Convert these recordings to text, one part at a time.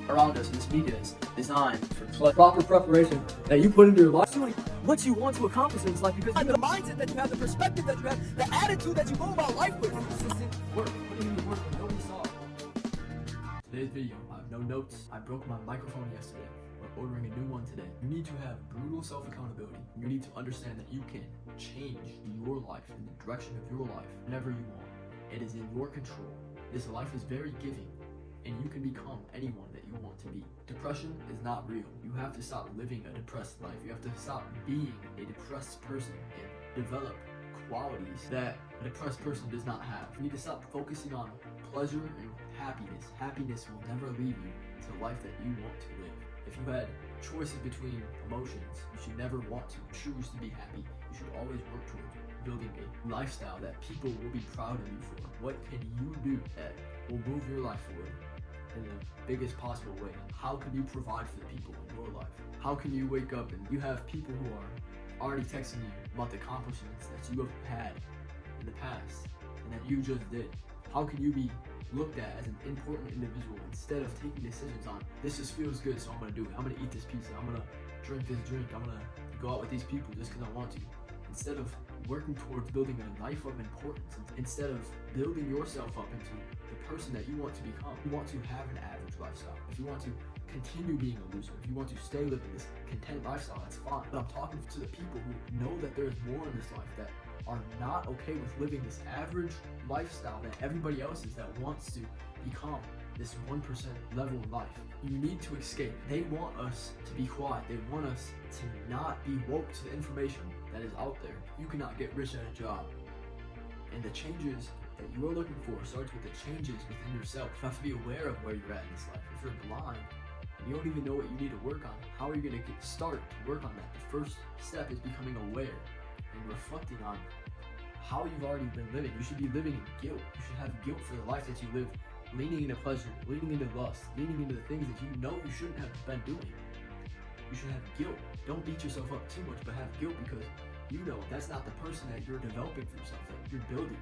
around us in this media is designed for proper preparation that you put into your life. Doing what you want to accomplish in this life, because the mindset that you have, the perspective that you have, the attitude that you go about life with. Consistent work. Putting in the work when nobody saw it. Today's video, I have no notes. I broke my microphone yesterday. We're ordering a new one today. You need to have brutal self-accountability. You need to understand that you can change your life in the direction of your life whenever you want. It is in your control. This life is very giving, and you can become anyone that you want to be. Depression is not real. You have to stop living a depressed life. You have to stop being a depressed person and develop qualities that a depressed person does not have. You need to stop focusing on pleasure and happiness. Happiness will never lead you to the life that you want to live. If you had choices between emotions, you should never want to choose to be happy. You should always work towards building a lifestyle that people will be proud of you for. What can you do that will move your life forward in the biggest possible way? How can you provide for the people in your life? How can you wake up and you have people who are already texting you about the accomplishments that you have had in the past and that you just did? How can you be looked at as an important individual instead of taking decisions on, this just feels good, so I'm gonna do it. I'm gonna eat this pizza. I'm gonna drink this drink. I'm gonna go out with these people just because I want to. Instead of working towards building a life of importance, instead of building yourself up into the person that you want to become, you want to have an average lifestyle. If you want to continue being a loser, if you want to stay living this content lifestyle, that's fine. But I'm talking to the people who know that there's more in this life, that are not okay with living this average lifestyle that everybody else is, that wants to become this 1% level of life. You need to escape. They want us to be quiet. They want us to not be woke to the information that is out there. You cannot get rich at a job. And the changes that you are looking for starts with the changes within yourself. You have to be aware of where you're at in this life. If you're blind and you don't even know what you need to work on, how are you going to start to work on that? The first step is becoming aware and reflecting on how you've already been living. You should be living in guilt. You should have guilt for the life that you live, leaning into pleasure, leaning into lust, leaning into the things that you know you shouldn't have been doing. You should have guilt. Don't beat yourself up too much, but have guilt because you know that's not the person that you're developing for yourself, that you're building.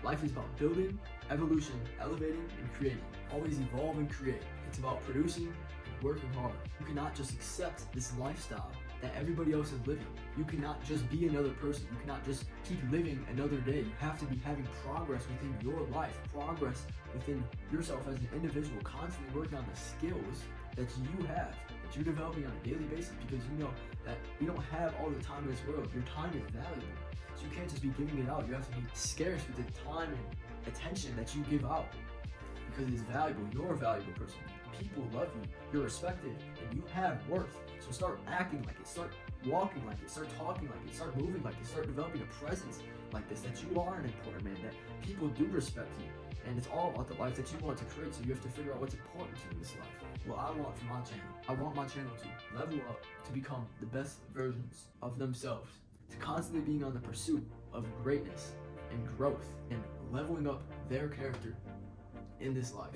Life is about building, evolution, elevating, and creating. Always evolve and create. It's about producing and working hard. You cannot just accept this lifestyle that everybody else is living. You cannot just be another person. You cannot just keep living another day. You have to be having progress within your life, progress within yourself as an individual, constantly working on the skills that you have, that you're developing on a daily basis, because you know that you don't have all the time in this world. Your time is valuable. So you can't just be giving it out. You have to be scarce with the time and attention that you give out, because it's valuable. You're a valuable person. People love you. You're respected, and you have worth. So start acting like it. Start walking like it. Start talking like it. Start moving like it. Start developing a presence like this, that you are an important man, that people do respect you. And it's all about the life that you want to create, so you have to figure out what's important to you in this life. What I want from my channel, I want my channel to level up, to become the best versions of themselves, to constantly being on the pursuit of greatness and growth and leveling up their character in this life.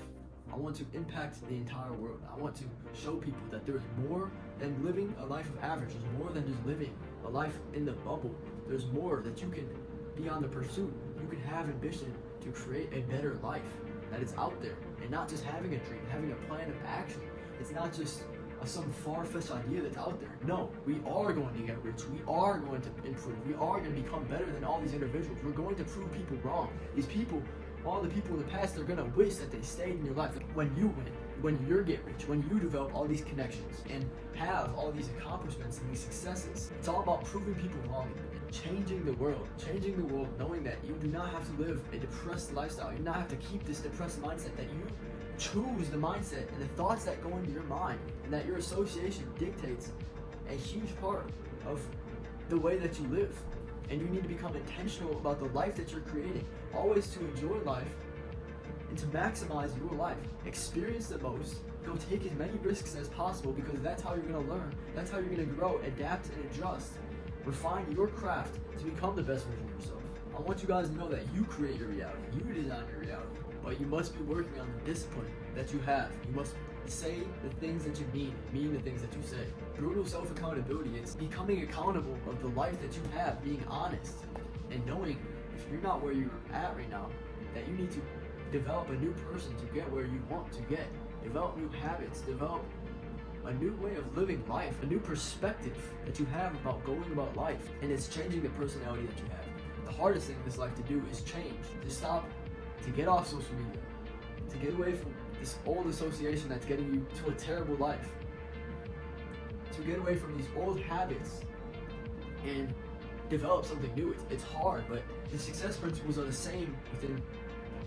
I want to impact the entire world. I want to show people that there is more than living a life of average. There's more than just living a life in the bubble. There's more that you can be on the pursuit. You can have ambition to create a better life that is out there, and not just having a dream, having a plan of action. It's not just some far-fetched idea that's out there. No, we are going to get rich. We are going to improve. We are going to become better than all these individuals. We're going to prove people wrong. These people, all the people in the past, they're gonna wish that they stayed in your life. When you win, when you get rich, when you develop all these connections and have all these accomplishments and these successes, it's all about proving people wrong and changing the world, knowing that you do not have to live a depressed lifestyle. You do not have to keep this depressed mindset, that you choose the mindset and the thoughts that go into your mind, and that your association dictates a huge part of the way that you live. And you need to become intentional about the life that you're creating. Always to enjoy life and to maximize your life. Experience the most. Go take as many risks as possible, because that's how you're going to learn. That's how you're going to grow, adapt, and adjust. Refine your craft to become the best version of yourself. I want you guys to know that you create your reality. You design your reality. But you must be working on the discipline that you have. You must say the things that you mean the things that you say. Brutal self-accountability, it's becoming accountable of the life that you have, being honest, and knowing if you're not where you're at right now, that you need to develop a new person to get where you want to get. Develop new habits, develop a new way of living life, a new perspective that you have about going about life, and it's changing the personality that you have. The hardest thing in this life to do is change, to stop, to get off social media, to get away from this old association that's getting you to a terrible life, to get away from these old habits and develop something new. It's hard, but the success principles are the same within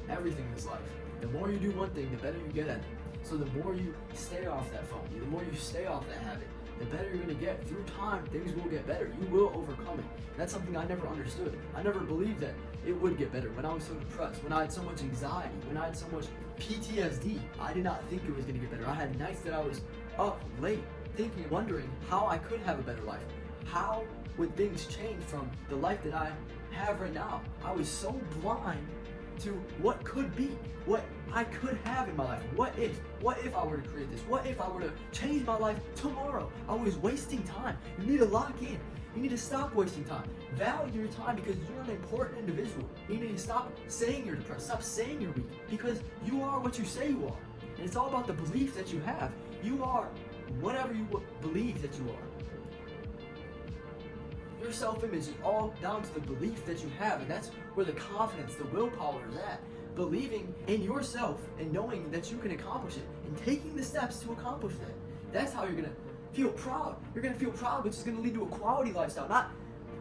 everything in this life. The more you do one thing, the better you get at it. So the more you stay off that phone, the more you stay off that habit, the better you're going to get. Through time, things will get better. You will overcome it. And that's something I never understood. I never believed that it would get better. When I was so depressed, when I had so much anxiety, when I had so much PTSD, I did not think it was going to get better. I had nights that I was up late, thinking, wondering how I could have a better life. How would things change from the life that I have right now? I was so blind to what could be, what I could have in my life. What if I were to create this? What if I were to change my life tomorrow? I was wasting time. You need to lock in. You need to stop wasting time. Value your time because you're an important individual. You need to stop saying you're depressed. Stop saying you're weak because you are what you say you are. And it's all about the belief that you have. You are whatever you believe that you are. Your self-image is all down to the belief that you have, and that's where the confidence, the willpower is at. Believing in yourself and knowing that you can accomplish it and taking the steps to accomplish that. That's how you're going to feel proud. You're going to feel proud, which is going to lead to a quality lifestyle, not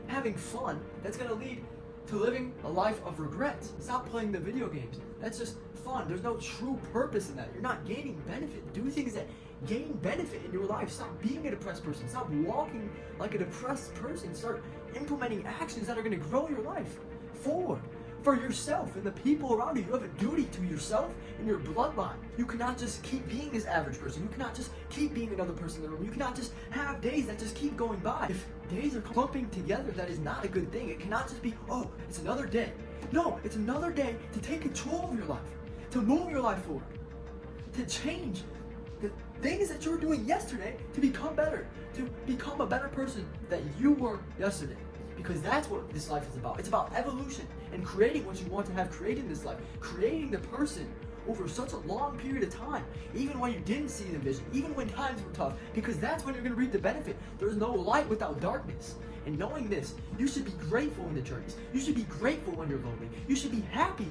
having fun. That's going to lead to living a life of regret. Stop playing the video games. That's just fun. There's no true purpose in that. You're not gaining benefit. Do things that gain benefit in your life. Stop being a depressed person. Stop walking like a depressed person. Start implementing actions that are going to grow your life forward for yourself and the people around you. You have a duty to yourself and your bloodline. You cannot just keep being this average person. You cannot just keep being another person in the room. You cannot just have days that just keep going by. If days are clumping together, that is not a good thing. It cannot just be, oh, it's another day. No, it's another day to take control of your life, to move your life forward, to change the things that you were doing yesterday to become better, to become a better person that you were yesterday. Because that's what this life is about. It's about evolution and creating what you want to have created in this life. Creating the person over such a long period of time, even when you didn't see the vision, even when times were tough, because that's when you're going to reap the benefit. There's no light without darkness. And knowing this, you should be grateful in the journeys. You should be grateful when you're lonely. You should be happy,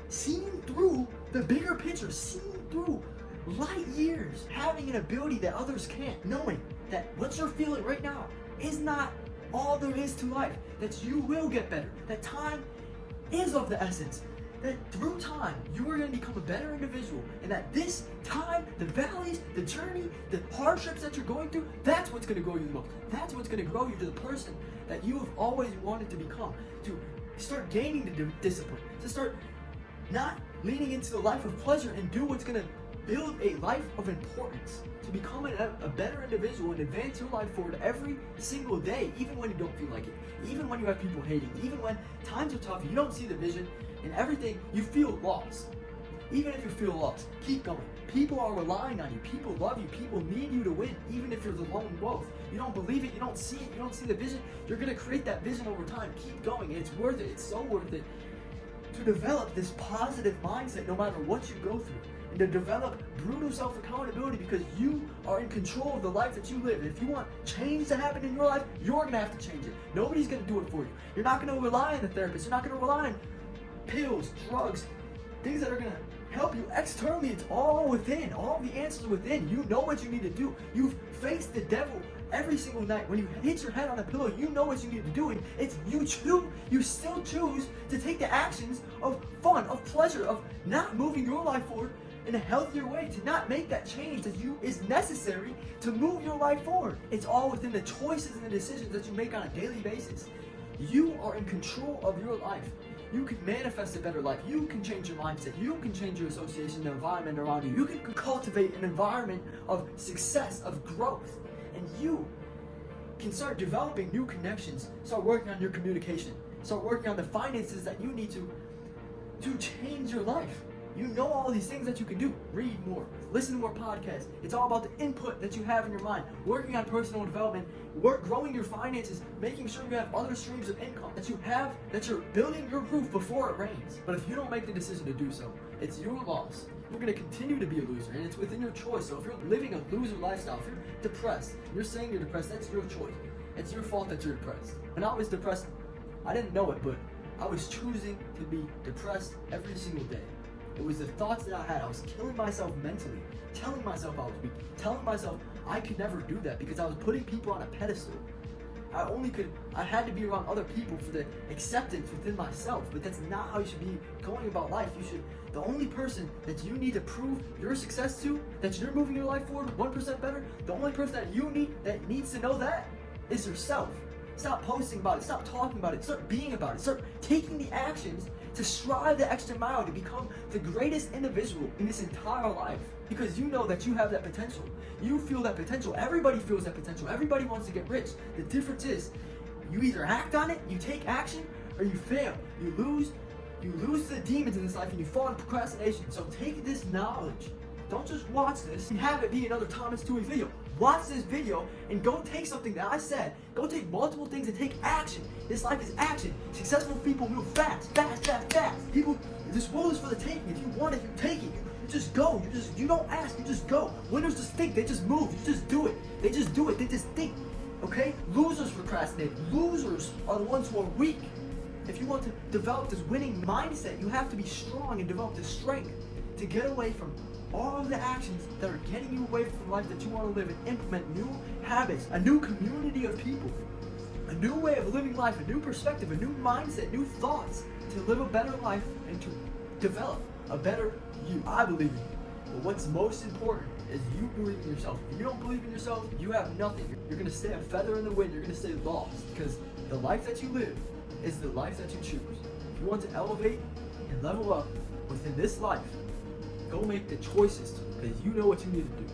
seeing through the bigger picture, seeing through light years, having an ability that others can't, knowing that what you're feeling right now is not all there is to life, that you will get better, that time is of the essence, that through time you are going to become a better individual, and that this time, the valleys, the journey, the hardships that you're going through, that's what's going to grow you the most. That's what's going to grow you to the person that you have always wanted to become, to start gaining the discipline, to start not leaning into the life of pleasure and do what's going to build a life of importance, to become a better individual and advance your life forward every single day, even when you don't feel like it, even when you have people hating, even when times are tough, you don't see the vision, and everything, you feel lost. Even if you feel lost, keep going. People are relying on you. People love you. People need you to win, even if you're the lone wolf. You don't believe it. You don't see it. You don't see the vision. You're going to create that vision over time. Keep going. It's worth it. It's so worth it to develop this positive mindset no matter what you go through. And to develop brutal self-accountability because you are in control of the life that you live. And if you want change to happen in your life, you're going to have to change it. Nobody's going to do it for you. You're not going to rely on the therapist. You're not going to rely on pills, drugs, things that are going to help you externally. It's all within. All the answers are within. You know what you need to do. You've faced the devil every single night. When you hit your head on a pillow, you know what you need to do. And it's you still choose to take the actions of fun, of pleasure, of not moving your life forward in a healthier way, to not make that change that is necessary to move your life forward. It's all within the choices and the decisions that you make on a daily basis. You are in control of your life. You can manifest a better life. You can change your mindset. You can change your association, the environment around you. You can cultivate an environment of success, of growth. And you can start developing new connections. Start working on your communication. Start working on the finances that you need to change your life. You know all these things that you can do. Read more, listen to more podcasts. It's all about the input that you have in your mind. Working on personal development, growing your finances, making sure you have other streams of income that you're building your roof before it rains. But if you don't make the decision to do so, it's your loss. You're going to continue to be a loser, and it's within your choice. So if you're living a loser lifestyle, if you're depressed, you're saying you're depressed, that's your choice. It's your fault that you're depressed. When I was depressed, I didn't know it, but I was choosing to be depressed every single day. It was the thoughts that I had. I was killing myself mentally, telling myself I was weak, telling myself I could never do that because I was putting people on a pedestal. I had to be around other people for the acceptance within myself, but that's not how you should be going about life. The only person that you need to prove your success to, that you're moving your life forward 1% better, the only person that needs to know that is yourself. Stop posting about it, stop talking about it, start being about it, start taking the actions to strive the extra mile to become the greatest individual in this entire life. Because you know that you have that potential. You feel that potential. Everybody feels that potential. Everybody wants to get rich. The difference is you either act on it, you take action, or you fail. You lose to the demons in this life and you fall into procrastination. So take this knowledge. Don't just watch this and have it be another Thomas Touhy video. Watch this video and go take something that I said. Go take multiple things and take action. This life is action. Successful people move fast. People, this world is for the taking. If you want it, you take it. You just go. You don't ask. You just go. Winners just think. They just move. You just do it. They just do it. They just think. Okay? Losers procrastinate. Losers are the ones who are weak. If you want to develop this winning mindset, you have to be strong and develop the strength to get away from all of the actions that are getting you away from the life that you want to live and implement new habits, a new community of people, a new way of living life, a new perspective, a new mindset, new thoughts to live a better life and to develop a better you. I believe in you. But what's most important is you believe in yourself. If you don't believe in yourself, you have nothing. You're going to stay a feather in the wind. You're going to stay lost because the life that you live is the life that you choose. If you want to elevate and level up within this life, go make the choices because you know what you need to do.